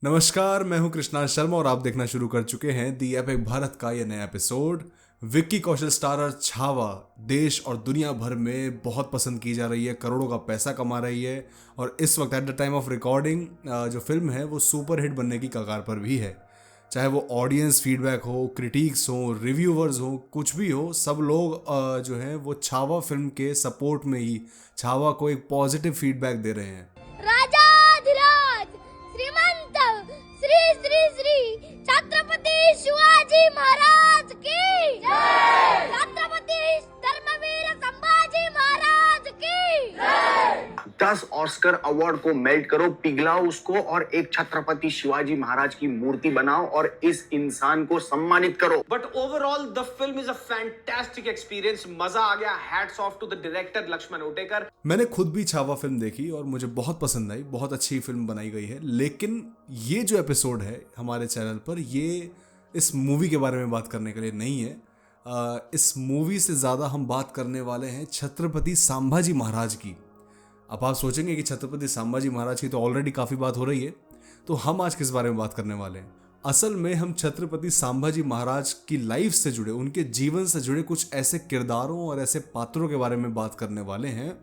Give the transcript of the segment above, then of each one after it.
नमस्कार, मैं हूं कृष्णा शर्मा और आप देखना शुरू कर चुके हैं दी एपिक भारत का यह नया एपिसोड। विक्की कौशल स्टारर छावा देश और दुनिया भर में बहुत पसंद की जा रही है, करोड़ों का पैसा कमा रही है और इस वक्त at the time of recording जो फिल्म है वो सुपर हिट बनने की कगार पर भी है। चाहे वो ऑडियंस फीडबैक हो, क्रिटिक्स हो, रिव्यूवर्स हो, कुछ भी हो, सब लोग जो है वो छावा फिल्म के सपोर्ट में ही छावा को एक पॉजिटिव फीडबैक दे रहे हैं। राजाधिराज श्रीमंत श्री श्री श्री छत्रपति शिवाजी महाराज की जय। छत्रपति धर्मवीर संभाजी महाराज की जय। 10 ऑस्कर अवार्ड को मेल्ट करो, पिघलाओ उसको और एक छत्रपति शिवाजी महाराज की मूर्ति बनाओ और इस इंसान को सम्मानित करो। But overall, the film is a fantastic experience. मजा आ गया. Hats off to the director Laxman Utekar. मैंने खुद भी छावा फिल्म देखी और मुझे बहुत पसंद आई, बहुत अच्छी फिल्म बनाई गई है। लेकिन ये जो एपिसोड है हमारे चैनल पर, ये इस मूवी के बारे में बात करने के लिए नहीं है। इस मूवी से ज़्यादा हम बात करने वाले हैं छत्रपति संभाजी महाराज की। अब आप सोचेंगे कि छत्रपति संभाजी महाराज की तो ऑलरेडी काफ़ी बात हो रही है, तो हम आज किस बारे में बात करने वाले हैं? असल में हम छत्रपति संभाजी महाराज की लाइफ से जुड़े, उनके जीवन से जुड़े कुछ ऐसे किरदारों और ऐसे पात्रों के बारे में बात करने वाले हैं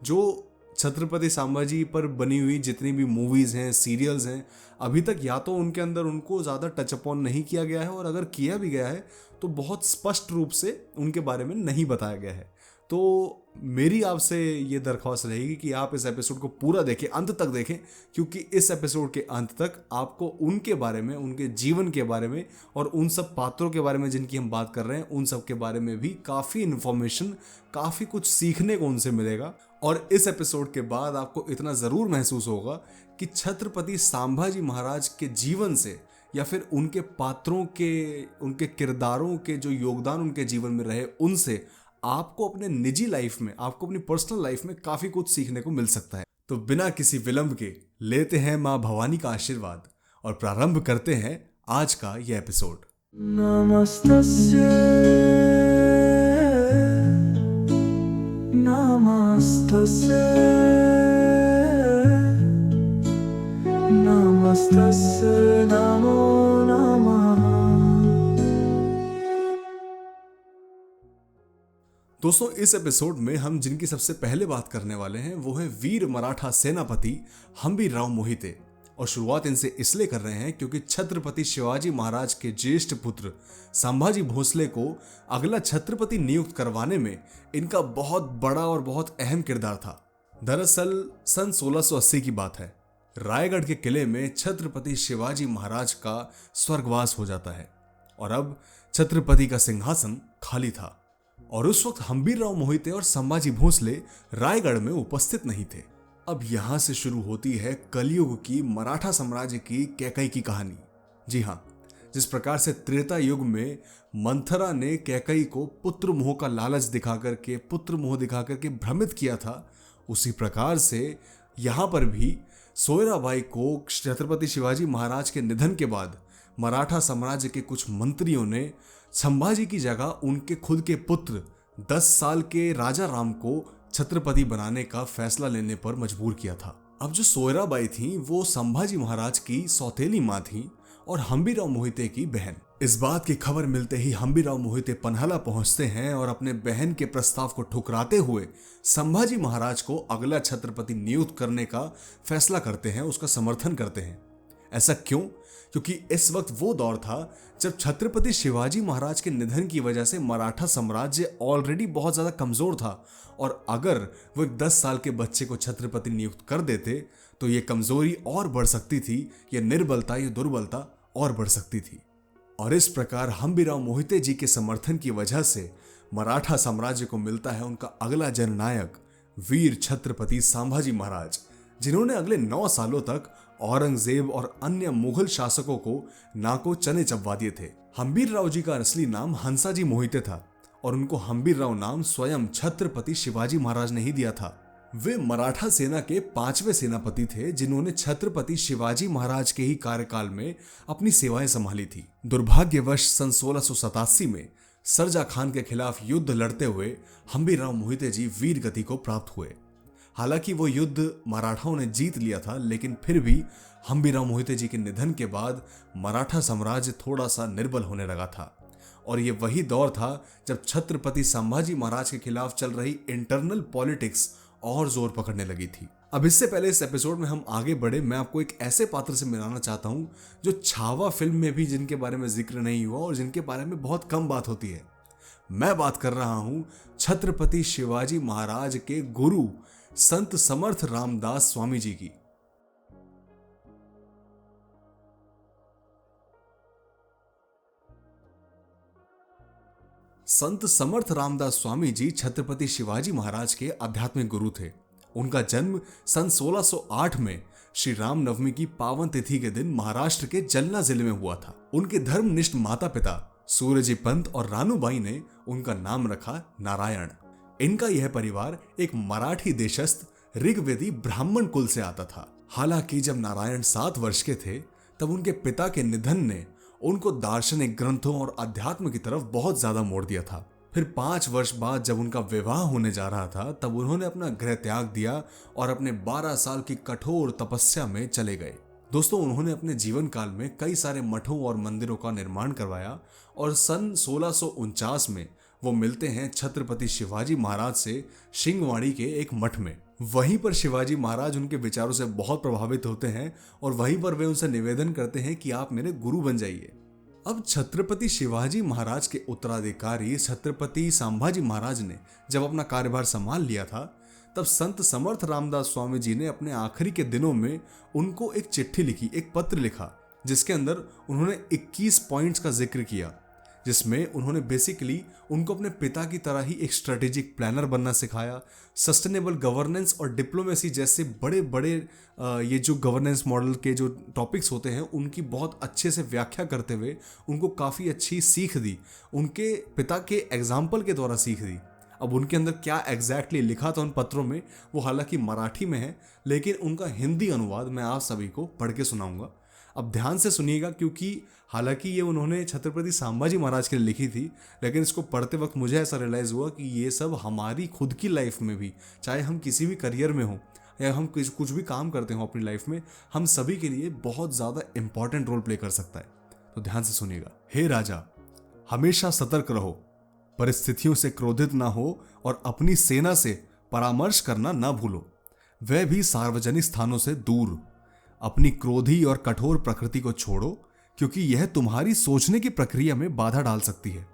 जो छत्रपति संभाजी पर बनी हुई जितनी भी मूवीज़ हैं, सीरियल्स हैं, अभी तक या तो उनके अंदर उनको ज़्यादा टच अपॉन नहीं किया गया है और अगर किया भी गया है तो बहुत स्पष्ट रूप से उनके बारे में नहीं बताया गया है। तो मेरी आपसे ये दरख्वास्त रहेगी कि आप इस एपिसोड को पूरा देखें, अंत तक देखें, क्योंकि इस एपिसोड के अंत तक आपको उनके बारे में, उनके जीवन के बारे में और उन सब पात्रों के बारे में जिनकी हम बात कर रहे हैं, उन सब के बारे में भी काफ़ी इन्फॉर्मेशन, काफ़ी कुछ सीखने को उनसे मिलेगा। और इस एपिसोड के बाद आपको इतना ज़रूर महसूस होगा कि छत्रपति संभाजी महाराज के जीवन से या फिर उनके पात्रों के, उनके किरदारों के जो योगदान उनके जीवन में रहे, उनसे आपको अपने निजी लाइफ में, आपको अपनी पर्सनल लाइफ में काफी कुछ सीखने को मिल सकता है। तो बिना किसी विलंब के लेते हैं मां भवानी का आशीर्वाद और प्रारंभ करते हैं आज का यह एपिसोड। नमस्तस्यै नमस्तस्यै नमस्तस्यै नमो नमः। दोस्तों, इस एपिसोड में हम जिनकी सबसे पहले बात करने वाले हैं वो है वीर मराठा सेनापति हंबीरराव मोहिते। और शुरुआत इनसे इसलिए कर रहे हैं क्योंकि छत्रपति शिवाजी महाराज के ज्येष्ठ पुत्र संभाजी भोसले को अगला छत्रपति नियुक्त करवाने में इनका बहुत बड़ा और बहुत अहम किरदार था। दरअसल सन 1680 की बात है। रायगढ़ के किले में छत्रपति शिवाजी महाराज का स्वर्गवास हो जाता है और अब छत्रपति का सिंहासन खाली था और उस वक्त हंबीरराव मोहिते और संभाजी भोसले रायगढ़ में उपस्थित नहीं थे। अब यहां से शुरू होती है कलयुग की मराठा साम्राज्य की कैकई की कहानी। जी हां, जिस प्रकार से त्रेता युग में मंथरा ने कैकई को पुत्र मोह का लालच दिखाकर के, पुत्र मोह दिखाकर के भ्रमित किया था, उसी प्रकार से यहां पर भी सोयराबाई को छत्रपति शिवाजी महाराज के निधन के बाद मराठा साम्राज्य के कुछ मंत्रियों ने संभाजी की जगह उनके खुद के पुत्र 10 साल के राजा राम को छत्रपति बनाने का फैसला लेने पर मजबूर किया था। अब जो सोयराबाई थी वो संभाजी महाराज की सौतेली मां थी और हंबीरराव मोहिते की बहन। इस बात की खबर मिलते ही हंबीरराव मोहिते पन्हाला पहुंचते हैं और अपने बहन के प्रस्ताव को ठुकराते हुए संभाजी महाराज को अगला छत्रपति नियुक्त करने का फैसला करते हैं, उसका समर्थन करते हैं। ऐसा क्यों? क्योंकि इस वक्त वो दौर था जब छत्रपति शिवाजी महाराज के निधन की वजह से मराठा साम्राज्य ऑलरेडी बहुत ज्यादा कमजोर था और अगर वो एक 10 साल के बच्चे को छत्रपति नियुक्त कर देते तो ये कमजोरी और बढ़ सकती थी, ये निर्बलता, ये दुर्बलता और बढ़ सकती थी। और इस प्रकार हंबीरराव मोहिते जी के समर्थन की वजह से मराठा साम्राज्य को मिलता है उनका अगला जननायक वीर छत्रपति संभाजी महाराज, जिन्होंने अगले 9 सालों तक औरंगजेब और अन्य मुगल शासकों को नाको चने चबवा दिए थे। हंबीरराव जी का असली नाम हंसाजी मोहिते था और उनको हंबीरराव नाम स्वयं छत्रपति शिवाजी महाराज ने ही दिया था। वे मराठा सेना के 5वें सेनापति थे जिन्होंने छत्रपति शिवाजी महाराज के ही कार्यकाल में अपनी सेवाएं संभाली थी। दुर्भाग्यवश सन 1687 में सरजा खान के खिलाफ युद्ध लड़ते हुए हंबीरराव मोहिते जी वीर गति को प्राप्त हुए। हालांकि वो युद्ध मराठाओं ने जीत लिया था, लेकिन फिर भी हम्बीराव मोहिते जी के निधन के बाद मराठा साम्राज्य थोड़ा सा निर्बल होने लगा था। और ये वही दौर था जब छत्रपति संभाजी महाराज के खिलाफ चल रही इंटरनल पॉलिटिक्स और जोर पकड़ने लगी थी। अब इससे पहले इस एपिसोड में हम आगे बढ़े, मैं आपको एक ऐसे पात्र से मिलाना चाहता हूं जो छावा फिल्म में भी जिनके बारे में जिक्र नहीं हुआ और जिनके बारे में बहुत कम बात होती है। मैं बात कर रहा हूं छत्रपति शिवाजी महाराज के गुरु संत समर्थ रामदास स्वामी जी की। संत समर्थ रामदास स्वामी जी छत्रपति शिवाजी महाराज के आध्यात्मिक गुरु थे। उनका जन्म सन 1608 में श्री राम नवमी की पावन तिथि के दिन महाराष्ट्र के जलना जिले में हुआ था। उनके धर्मनिष्ठ माता पिता सूरजी पंत और रानूबाई ने उनका नाम रखा नारायण। इनका यह परिवार एक मराठी देशस्थ ऋग्वेदी ब्राह्मण कुल से आता था। हालांकि जब नारायण 7 वर्ष के थे तब उनके पिता के निधन ने उनको दार्शनिक ग्रंथों और अध्यात्म की तरफ बहुत ज्यादा मोड़ दिया था। फिर 5 वर्ष बाद जब उनका विवाह होने जा रहा था तब उन्होंने अपना गृह त्याग दिया और अपने 12 साल की कठोर तपस्या में चले गए। दोस्तों, उन्होंने अपने जीवन काल में कई सारे मठों और मंदिरों का निर्माण करवाया और सन 1649 में वो मिलते हैं छत्रपति शिवाजी महाराज से शिंगवाड़ी के एक मठ में। वहीं पर शिवाजी महाराज उनके विचारों से बहुत प्रभावित होते हैं और वहीं पर वे उनसे निवेदन करते हैं कि आप मेरे गुरु बन जाइए। अब छत्रपति शिवाजी महाराज के उत्तराधिकारी छत्रपति संभाजी महाराज ने जब अपना कार्यभार संभाल लिया था तब संत समर्थ रामदास स्वामी जी ने अपने आखिरी के दिनों में उनको एक चिट्ठी लिखी, एक पत्र लिखा, जिसके अंदर उन्होंने 21 पॉइंट्स का जिक्र किया, जिसमें उन्होंने बेसिकली उनको अपने पिता की तरह ही एक स्ट्रेटेजिक प्लानर बनना सिखाया। सस्टेनेबल गवर्नेंस और डिप्लोमेसी जैसे बड़े बड़े ये जो गवर्नेंस मॉडल के जो टॉपिक्स होते हैं उनकी बहुत अच्छे से व्याख्या करते हुए उनको काफ़ी अच्छी सीख दी, उनके पिता के एग्जाम्पल के द्वारा सीख दी। अब उनके अंदर क्या एग्जैक्टली लिखा था उन पत्रों में, वो हालांकि मराठी में है, लेकिन उनका हिंदी अनुवाद मैं आप सभी को पढ़ के सुनाऊंगा। अब ध्यान से सुनिएगा, क्योंकि हालांकि ये उन्होंने छत्रपति संभाजी महाराज के लिए लिखी थी, लेकिन इसको पढ़ते वक्त मुझे ऐसा रियलाइज़ हुआ कि ये सब हमारी खुद की लाइफ में भी, चाहे हम किसी भी करियर में हो या हम कुछ भी काम करते हो अपनी लाइफ में, हम सभी के लिए बहुत ज़्यादा इंपॉर्टेंट रोल प्ले कर सकता है। तो ध्यान से सुनिएगा। हे राजा, हमेशा सतर्क रहो, परिस्थितियों से क्रोधित ना हो और अपनी सेना से परामर्श करना ना भूलो, वह भी सार्वजनिक स्थानों से दूर। अपनी क्रोधी और कठोर प्रकृति को छोड़ो, क्योंकि यह तुम्हारी सोचने की प्रक्रिया में बाधा डाल सकती है।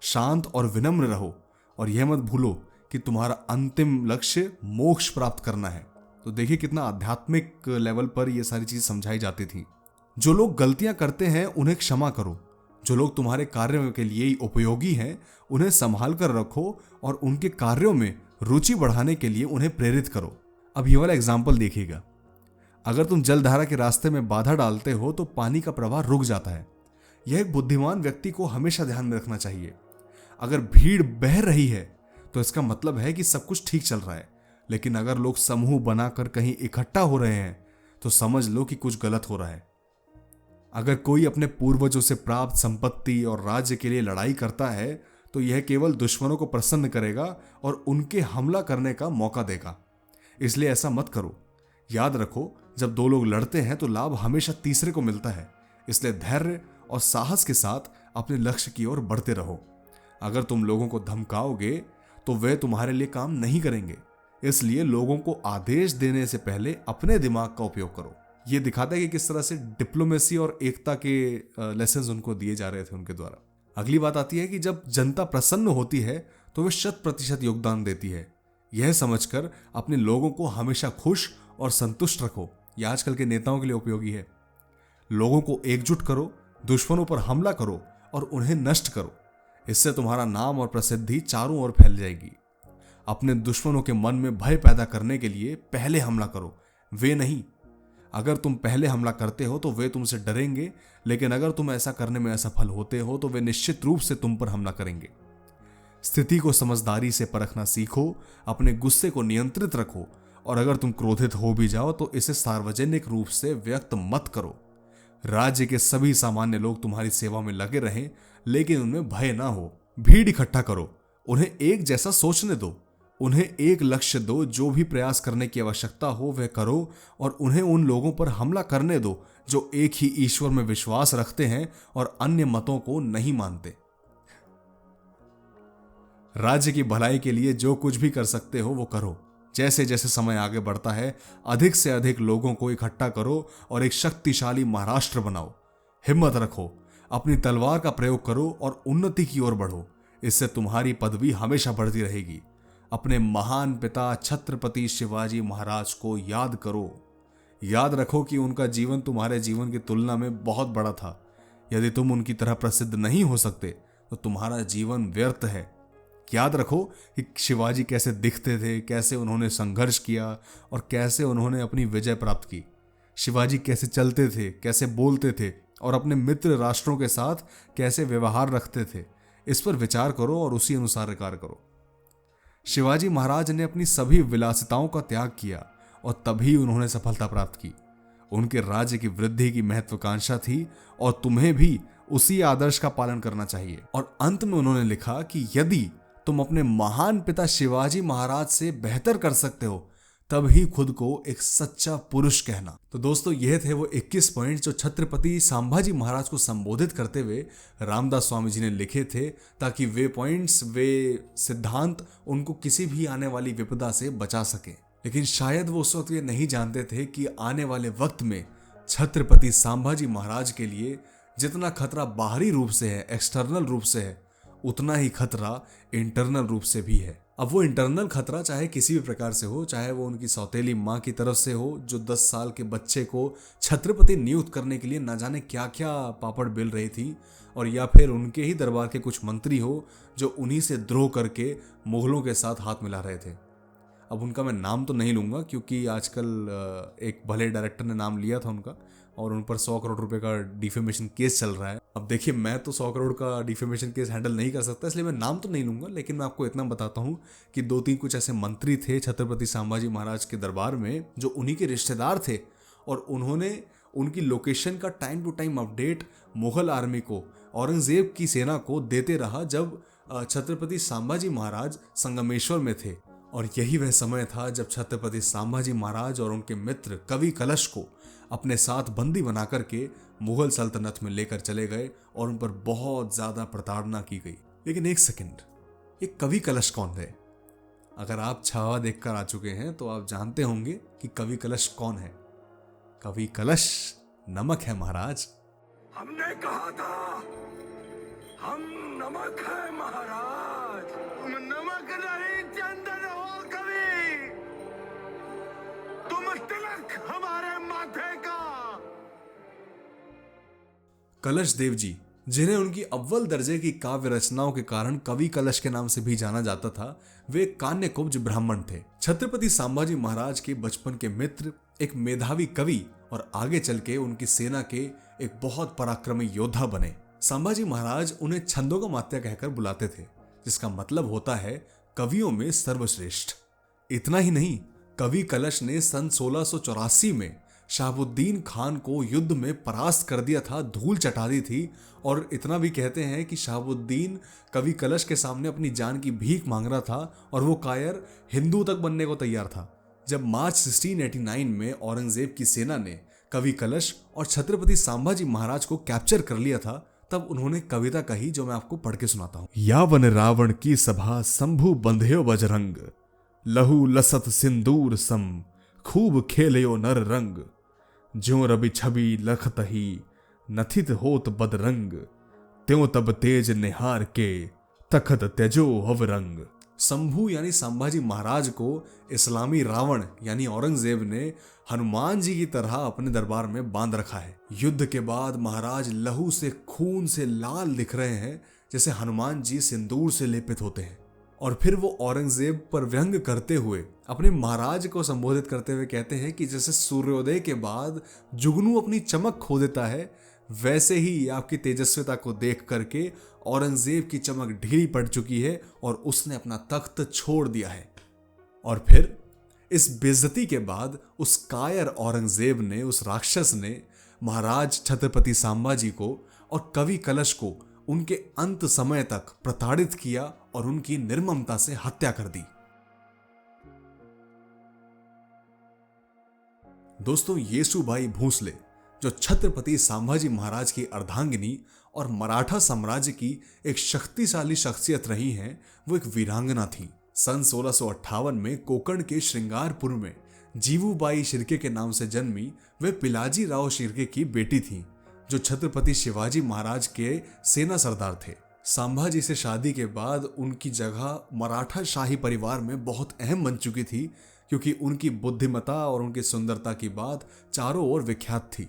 शांत और विनम्र रहो और यह मत भूलो कि तुम्हारा अंतिम लक्ष्य मोक्ष प्राप्त करना है। तो देखिए कितना आध्यात्मिक लेवल पर यह सारी चीज समझाई जाती थी। जो लोग गलतियां करते हैं उन्हें क्षमा करो, जो लोग तुम्हारे कार्यों के लिए उपयोगी हैं उन्हें संभाल कर रखो और उनके कार्यों में रुचि बढ़ाने के लिए उन्हें प्रेरित करो। अब ये वाला एग्जाम्पल देखिएगा। अगर तुम जलधारा के रास्ते में बाधा डालते हो तो पानी का प्रवाह रुक जाता है। यह एक बुद्धिमान व्यक्ति को हमेशा ध्यान में रखना चाहिए। अगर भीड़ बह रही है तो इसका मतलब है कि सब कुछ ठीक चल रहा है, लेकिन अगर लोग समूह बनाकर कहीं इकट्ठा हो रहे हैं तो समझ लो कि कुछ गलत हो रहा है। अगर कोई अपने पूर्वजों से प्राप्त संपत्ति और राज्य के लिए लड़ाई करता है तो यह केवल दुश्मनों को प्रसन्न करेगा और उनके हमला करने का मौका देगा। इसलिए ऐसा मत करो। याद रखो, जब 2 लोग लड़ते हैं तो लाभ हमेशा तीसरे को मिलता है। इसलिए धैर्य और साहस के साथ अपने लक्ष्य की ओर बढ़ते रहो। अगर तुम लोगों को धमकाओगे तो वे तुम्हारे लिए काम नहीं करेंगे। इसलिए लोगों को आदेश देने से पहले अपने दिमाग का उपयोग करो। ये दिखाता है कि किस तरह से डिप्लोमेसी और एकता के लेसन्स उनको दिए जा रहे थे उनके द्वारा। अगली बात आती है कि जब जनता प्रसन्न होती है तो वे 100% योगदान देती है। यह समझकर अपने लोगों को हमेशा खुश और संतुष्ट रखो। यह आजकल के नेताओं के लिए उपयोगी है। लोगों को एकजुट करो, दुश्मनों पर हमला करो और उन्हें नष्ट करो। इससे तुम्हारा नाम और प्रसिद्धि चारों ओर फैल जाएगी। अपने दुश्मनों के मन में भय पैदा करने के लिए पहले हमला करो, वे नहीं। अगर तुम पहले हमला करते हो तो वे तुमसे डरेंगे, लेकिन अगर तुम ऐसा करने में असफल होते हो तो वे निश्चित रूप से तुम पर हमला करेंगे। स्थिति को समझदारी से परखना सीखो, अपने गुस्से को नियंत्रित रखो और अगर तुम क्रोधित हो भी जाओ तो इसे सार्वजनिक रूप से व्यक्त मत करो। राज्य के सभी सामान्य लोग तुम्हारी सेवा में लगे रहें, लेकिन उनमें भय ना हो। भीड़ इकट्ठा करो, उन्हें एक जैसा सोचने दो, उन्हें एक लक्ष्य दो, जो भी प्रयास करने की आवश्यकता हो वह करो, और उन्हें उन लोगों पर हमला करने दो जो एक ही ईश्वर में विश्वास रखते हैं और अन्य मतों को नहीं मानते। राज्य की भलाई के लिए जो कुछ भी कर सकते हो वो करो। जैसे जैसे समय आगे बढ़ता है, अधिक से अधिक लोगों को इकट्ठा करो और एक शक्तिशाली महाराष्ट्र बनाओ। हिम्मत रखो, अपनी तलवार का प्रयोग करो और उन्नति की ओर बढ़ो। इससे तुम्हारी पदवी हमेशा बढ़ती रहेगी। अपने महान पिता छत्रपति शिवाजी महाराज को याद करो। याद रखो कि उनका जीवन तुम्हारे जीवन की तुलना में बहुत बड़ा था। यदि तुम उनकी तरह प्रसिद्ध नहीं हो सकते तो तुम्हारा जीवन व्यर्थ है। याद रखो कि शिवाजी कैसे दिखते थे, कैसे उन्होंने संघर्ष किया और कैसे उन्होंने अपनी विजय प्राप्त की। शिवाजी कैसे चलते थे, कैसे बोलते थे और अपने मित्र राष्ट्रों के साथ कैसे व्यवहार रखते थे। इस पर विचार करो और उसी अनुसार कार्य करो। शिवाजी महाराज ने अपनी सभी विलासिताओं का त्याग किया और तभी उन्होंने सफलता प्राप्त की। उनके राज्य की वृद्धि की महत्वाकांक्षा थी और तुम्हें भी उसी आदर्श का पालन करना चाहिए। और अंत में उन्होंने लिखा कि यदि तुम अपने महान पिता शिवाजी महाराज से बेहतर कर सकते हो तब ही खुद को एक सच्चा पुरुष कहना। तो दोस्तों, यह थे वो 21 पॉइंट जो छत्रपति संभाजी महाराज को संबोधित करते हुए रामदास स्वामी जी ने लिखे थे, ताकि वे पॉइंट्स, वे सिद्धांत उनको किसी भी आने वाली विपदा से बचा सके। लेकिन शायद वो उस वक्त ये नहीं जानते थे कि आने वाले वक्त में छत्रपति संभाजी महाराज के लिए जितना खतरा बाहरी रूप से है, एक्सटर्नल रूप से है, उतना ही खतरा इंटरनल रूप से भी है। अब वो इंटरनल खतरा चाहे किसी भी प्रकार से हो, चाहे वो उनकी सौतेली माँ की तरफ से हो जो 10 साल के बच्चे को छत्रपति नियुक्त करने के लिए न जाने क्या क्या पापड़ बेल रही थी, और या फिर उनके ही दरबार के कुछ मंत्री हो जो उन्हीं से द्रोह करके मुगलों के साथ हाथ मिला रहे थे। अब उनका मैं नाम तो नहीं लूँगा क्योंकि आजकल एक भले डायरेक्टर ने नाम लिया था उनका और उन पर 100 करोड़ रुपए का डिफेमेशन केस चल रहा है। अब देखिए, मैं तो 100 करोड़ का डिफेमेशन केस हैंडल नहीं कर सकता, इसलिए मैं नाम तो नहीं लूँगा, लेकिन मैं आपको इतना बताता हूँ कि 2-3 कुछ ऐसे मंत्री थे छत्रपति संभाजी महाराज के दरबार में जो उन्हीं के रिश्तेदार थे, और उन्होंने उनकी लोकेशन का time to time update Mughal army को, औरंगजेब की सेना को देते रहा जब छत्रपति संभाजी महाराज संगमेश्वर में थे। और यही वह समय था जब छत्रपति संभाजी महाराज और उनके मित्र कवि कलश को अपने साथ बंदी बना करके मुगल सल्तनत में लेकर चले गए और उन पर बहुत ज्यादा प्रताड़ना की गई। लेकिन एक सेकंड, ये कवि कलश कौन थे? अगर आप छावा देखकर आ चुके हैं तो आप जानते होंगे कि कवि कलश कौन है। कवि कलश नमक है महाराज। हमने कहा था हम नमक है महाराज। तुम नमक नहीं चंदन हो कवि, तुम तिलक हमारे माथे का। कलश देव जी, जिन्हें उनकी अव्वल दर्जे की काव्य रचनाओं के कारण कवि कलश के नाम से भी जाना जाता था, वे कान्य कुब्ज ब्राह्मण थे। छत्रपति संभाजी महाराज के बचपन के मित्र, एक मेधावी कवि और आगे चल के उनकी सेना के एक बहुत पराक्रमी योद्धा बने। संभाजी महाराज उन्हें छंदों का मात्या कहकर बुलाते थे, जिसका मतलब होता है कवियों में सर्वश्रेष्ठ। इतना ही नहीं, कवि कलश ने सन 1684 में शहाबुद्दीन खान को युद्ध में परास्त कर दिया था, धूल चटा दी थी। और इतना भी कहते हैं कि शहाबुद्दीन कवि कलश के सामने अपनी जान की भीख मांग रहा था और वो कायर हिंदू तक बनने को तैयार था। जब मार्च 1689 में औरंगजेब की सेना ने कवि कलश और छत्रपति संभाजी महाराज को कैप्चर कर लिया था, तब उन्होंने कविता कही जो मैं आपको पढ़ के सुनाता हूं। यावन रावण की सभा शंभु बंध्यो बजरंग, लहू लसत सिंदूर सम खूब खेलयो नर रंग, ज्यों रवि छवि लखतही नथित होत बदरंग, त्यों तब तेज निहार के तखत त्यजो हवरंग। शंभू यानी संभाजी महाराज को इस्लामी रावण यानी औरंगजेब ने हनुमान जी की तरह अपने दरबार में बांध रखा है। युद्ध के बाद महाराज लहू से, खून से लाल दिख रहे हैं, जैसे हनुमान जी सिंदूर से लेपित होते हैं। और फिर वो औरंगजेब पर व्यंग करते हुए अपने महाराज को संबोधित करते हुए कहते हैं कि जैसे सूर्योदय के बाद जुगनू अपनी चमक खो देता है, वैसे ही आपकी तेजस्विता को देख करके औरंगजेब की चमक ढीली पड़ चुकी है और उसने अपना तख्त छोड़ दिया है। और फिर इस बेइज्जती के बाद उस कायर औरंगजेब ने, उस राक्षस ने महाराज छत्रपति संभाजी को और कवि कलश को उनके अंत समय तक प्रताड़ित किया और उनकी निर्ममता से हत्या कर दी। दोस्तों, येसुबाई भोसले जो छत्रपति संभाजी महाराज की अर्धांगिनी और मराठा साम्राज्य की एक शक्तिशाली शख्सियत रही हैं, वो एक वीरांगना थी। सन 1658 में कोकण के श्रृंगारपुर में जीवूबाई शिर्के के नाम से जन्मी वे पिलाजी राव शिर्के की बेटी थी, जो छत्रपति शिवाजी महाराज के सेना सरदार थे। संभाजी से शादी के बाद उनकी जगह मराठा शाही परिवार में बहुत अहम बन चुकी थी, क्योंकि उनकी बुद्धिमत्ता और उनकी सुंदरता की बात चारों ओर विख्यात थी।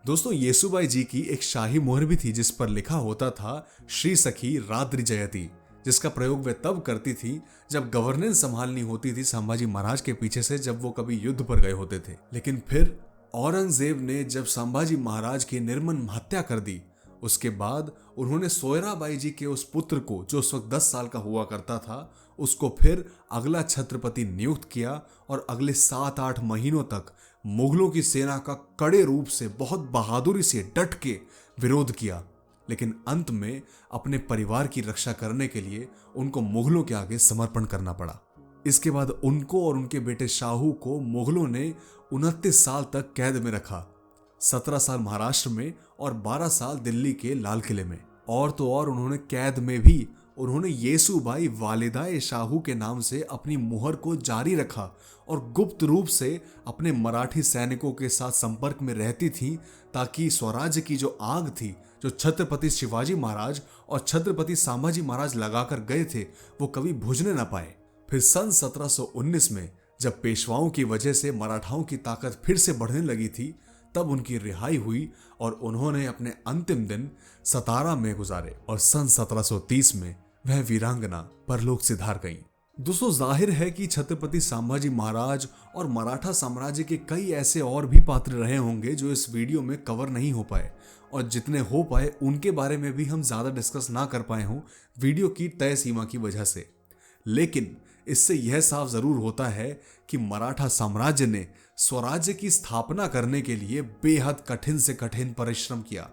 दोस्तों, येसुबाई जी की एक शाही मोहर भी थी जिस पर लिखा होता था श्री सखी रात्रि जयती, जिसका प्रयोग वे तब करती थी जब गवर्नेंस संभालनी होती थी संभाजी महाराज के पीछे से, जब वो कभी युद्ध पर गए होते थे। लेकिन फिर औरंगजेब ने जब संभाजी महाराज की निर्मम हत्या कर दी, उसके बाद उन्होंने सोयराबाई जी के उस पुत्र को, जो उस वक्त 10 साल का हुआ करता था, उसको फिर अगला छत्रपति नियुक्त किया और अगले 7-8 महीनों तक मुगलों की सेना का कड़े रूप से, बहुत बहादुरी से डट के विरोध किया। लेकिन अंत में अपने परिवार की रक्षा करने के लिए उनको मुगलों के आगे समर्पण करना पड़ा। इसके बाद उनको और उनके बेटे शाहू को मुगलों ने 29 साल तक कैद में रखा, 17 साल महाराष्ट्र में और 12 साल दिल्ली के लाल किले में। और तो और उन्होंने कैद में भी उन्होंने येसुबाई वालिदाए शाहू के नाम से अपनी मुहर को जारी रखा और गुप्त रूप से अपने मराठी सैनिकों के साथ संपर्क में रहती थी, ताकि स्वराज्य की जो आग थी, जो छत्रपति शिवाजी महाराज और छत्रपति संभाजी महाराज लगाकर गए थे, वो कभी बुझने ना पाए। फिर सन 1719 में जब पेशवाओं की वजह से मराठाओं की ताकत फिर से बढ़ने लगी थी, तब उनकी रिहाई हुई और उन्होंने अपने अंतिम दिन सतारा में गुजारे और सन 1730 में वह वीरांगना परलोक सिधार गईं। दोस्तों, जाहिर है कि छत्रपति संभाजी महाराज और मराठा साम्राज्य के कई ऐसे और भी पात्र रहे होंगे जो इस वीडियो में कवर नहीं हो पाए, और जितने हो पाए उनके बारे में भी हम ज्यादा डिस्कस ना कर पाए हों वीडियो की तय सीमा की वजह से। लेकिन इससे यह साफ जरूर होता है कि मराठा साम्राज्य ने स्वराज्य की स्थापना करने के लिए बेहद कठिन से कठिन परिश्रम किया।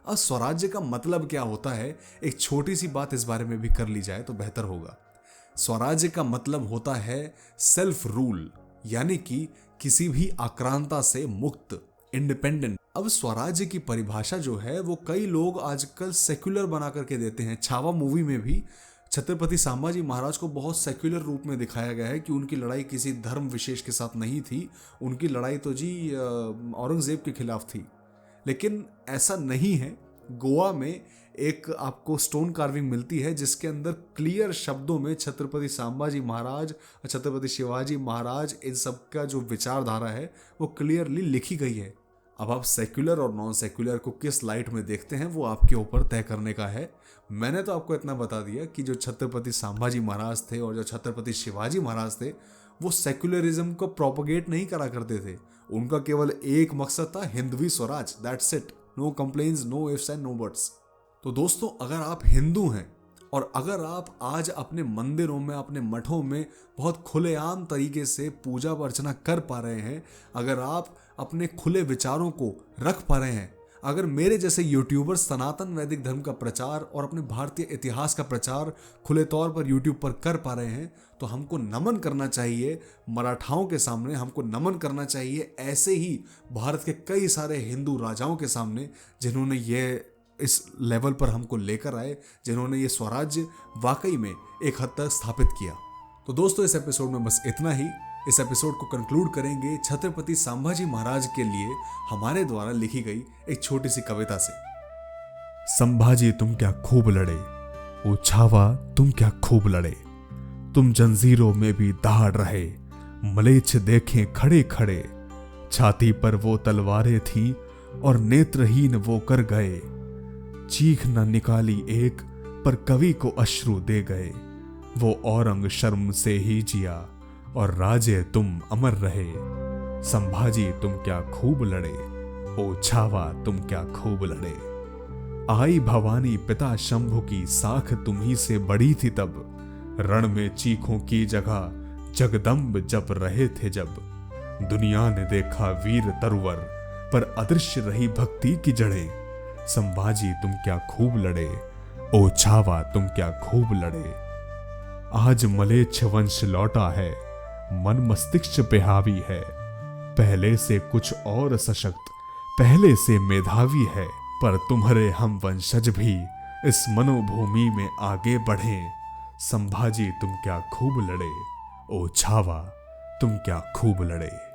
अब स्वराज्य का मतलब क्या होता है, एक छोटी सी बात इस बारे में भी कर ली जाए तो बेहतर होगा। स्वराज्य का मतलब होता है सेल्फ रूल, यानी कि किसी भी आक्रांता से मुक्त, इंडिपेंडेंट। अब स्वराज्य की परिभाषा जो है वो कई लोग आजकल सेक्युलर बना करके देते हैं। छावा मूवी में भी छत्रपति संभाजी महाराज को बहुत सेक्युलर रूप में दिखाया गया है कि उनकी लड़ाई किसी धर्म विशेष के साथ नहीं थी, उनकी लड़ाई तो जी औरंगजेब के खिलाफ थी। लेकिन ऐसा नहीं है। गोवा में एक आपको स्टोन कार्विंग मिलती है जिसके अंदर क्लियर शब्दों में छत्रपति संभाजी महाराज और छत्रपति शिवाजी महाराज, इन सब का जो विचारधारा है वो क्लियरली लिखी गई है। अब आप सेक्युलर और नॉन सेक्युलर को किस लाइट में देखते हैं वो आपके ऊपर तय करने का है। मैंने तो आपको इतना बता दिया कि जो छत्रपति संभाजी महाराज थे और जो छत्रपति शिवाजी महाराज थे, वो सेक्युलरिज्म को प्रोपोगेट नहीं करा करते थे। उनका केवल एक मकसद था, Hindavi Swaraj, that's it. No complains, no ifs and no buts. तो दोस्तों, अगर आप हिंदू हैं और अगर आप आज अपने मंदिरों में, अपने मठों में बहुत खुलेआम तरीके से पूजा अर्चना कर पा रहे हैं, अगर आप अपने खुले विचारों को रख पा रहे हैं, अगर मेरे जैसे यूट्यूबर सनातन वैदिक धर्म का प्रचार और अपने भारतीय इतिहास का प्रचार खुले तौर पर यूट्यूब पर कर पा रहे हैं, तो हमको नमन करना चाहिए मराठाओं के सामने, हमको नमन करना चाहिए ऐसे ही भारत के कई सारे हिंदू राजाओं के सामने जिन्होंने ये इस लेवल पर हमको लेकर आए, जिन्होंने ये स्वराज्य वाकई में एक हद तक स्थापित किया। तो दोस्तों, इस एपिसोड में बस इतना ही। इस एपिसोड को कंक्लूड करेंगे छत्रपति संभाजी महाराज के लिए हमारे द्वारा लिखी गई एक छोटी सी कविता से। संभाजी तुम क्या खूब लड़े, ओ छावा तुम क्या खूब लड़े, तुम जंजीरों में भी दहाड़ रहे, मलेच्छ देखें खड़े खड़े, छाती पर वो तलवारें थी और नेत्रहीन वो कर गए, चीख न निकाली एक पर कवि को अश्रु दे गए, वो औरंग शर्म से ही जिया और राजे तुम अमर रहे, संभाजी तुम क्या खूब लड़े, ओ छावा तुम क्या खूब लड़े, आई भवानी पिता शंभु की साख तुम्ही से बड़ी थी तब, रण में चीखों की जगह जगदम्ब जप रहे थे जब, दुनिया ने देखा वीर तरुवर पर अदृश्य रही भक्ति की जड़ें, संभाजी तुम क्या खूब लड़े, ओ छावा तुम क्या खूब लड़े, आज मलेच्छ वंश लौटा है, मन मस्तिष्क पे हावी है, पहले से कुछ और सशक्त, पहले से मेधावी है, पर तुम्हारे हम वंशज भी इस मनोभूमि में आगे बढ़ें। संभाजी तुम क्या खूब लड़े, ओ छावा तुम क्या खूब लड़े।